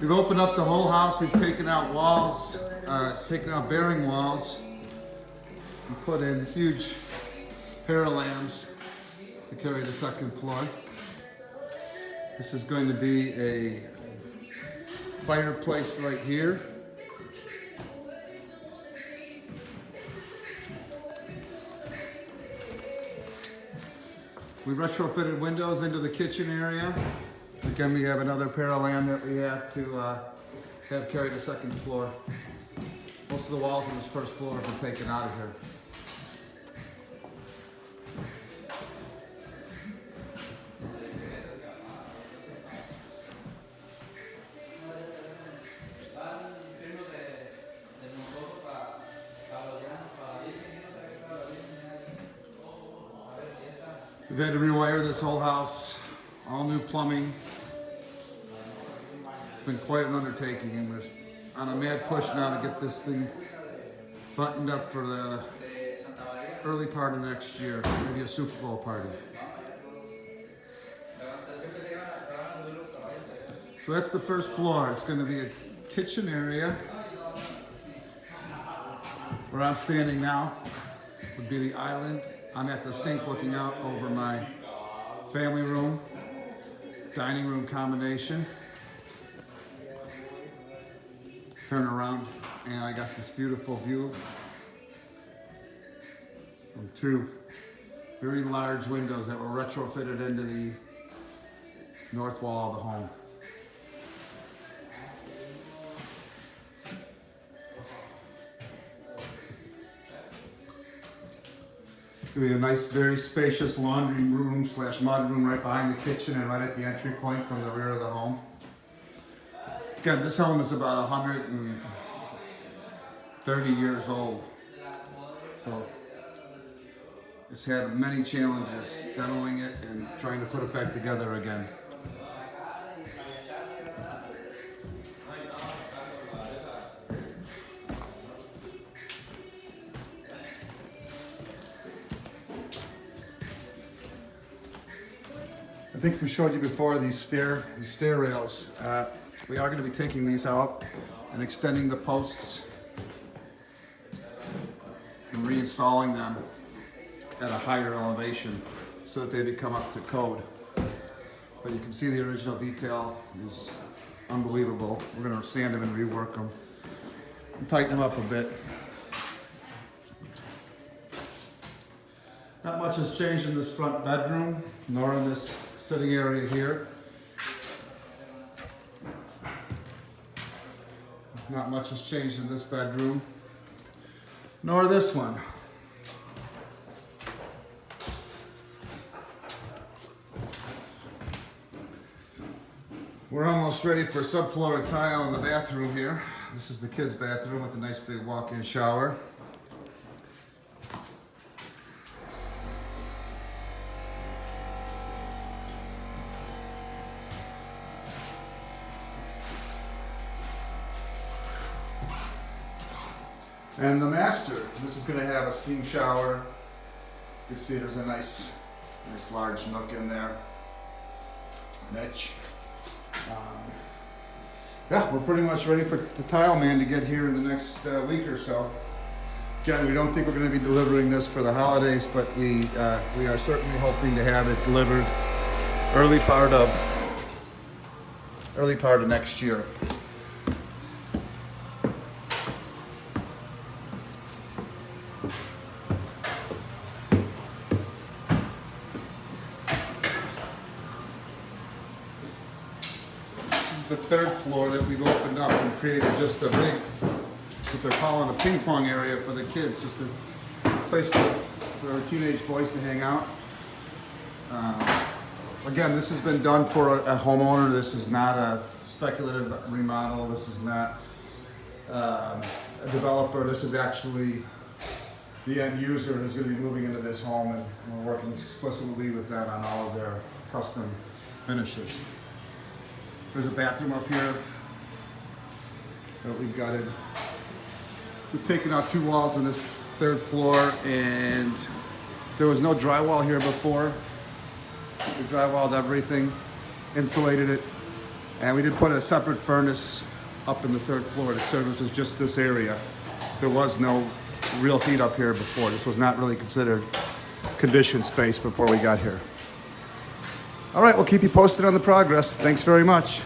We've opened up the whole house. We've taken out walls, taken out bearing walls, and put in huge paralams to carry the second floor. This is going to be a fireplace right here. We retrofitted windows into the kitchen area. Again, we have another paralam that we have to have carry the second floor. Most of the walls on this first floor have been taken out of here. We've had to rewire this whole house, all new plumbing. It's been quite an undertaking, and we're on a mad push now to get this thing buttoned up for the early part of next year, maybe a Super Bowl party. So that's the first floor. It's going to be a kitchen area. Where I'm standing now would be the island. I'm at the sink looking out over my family room, dining room combination. Turn around and I got this beautiful view from two very large windows that were retrofitted into the north wall of the home. We have a nice, very spacious laundry room / mud room right behind the kitchen and right at the entry point from the rear of the home. Again, this home is about 130 years old. So it's had many challenges demoing it and trying to put it back together again. I think we showed you before these stair rails. We are going to be taking these out and extending the posts and reinstalling them at a higher elevation so that they become up to code. But you can see the original detail is unbelievable. We're going to sand them and rework them and tighten them up a bit. Not much has changed in this front bedroom, nor in this sitting area here. Not much has changed in this bedroom, nor this one. We're almost ready for subfloor tile in the bathroom here. This is the kids' bathroom with a nice big walk-in shower. And the master, this is going to have a steam shower. You can see there's a nice large nook in there. Niche. Yeah, we're pretty much ready for the tile man to get here in the next week or so. Again, we don't think we're going to be delivering this for the holidays, but we are certainly hoping to have it delivered early part of next year. The third floor that we've opened up and created just a big, what they're calling a ping pong area for the kids, just a place for our teenage boys to hang out. Again, this has been done for a homeowner. This is not a speculative remodel. This is not a developer. This is actually the end user who's going to be moving into this home, and we're working explicitly with them on all of their custom finishes. There's a bathroom up here that we've gutted. We've taken out two walls on this third floor, and there was no drywall here before. We drywalled everything, insulated it, And we did put a separate furnace up in the 3rd floor to service just this area. There was no real heat up here before. This was not really considered conditioned space before we got here. All right, we'll keep you posted on the progress. Thanks very much.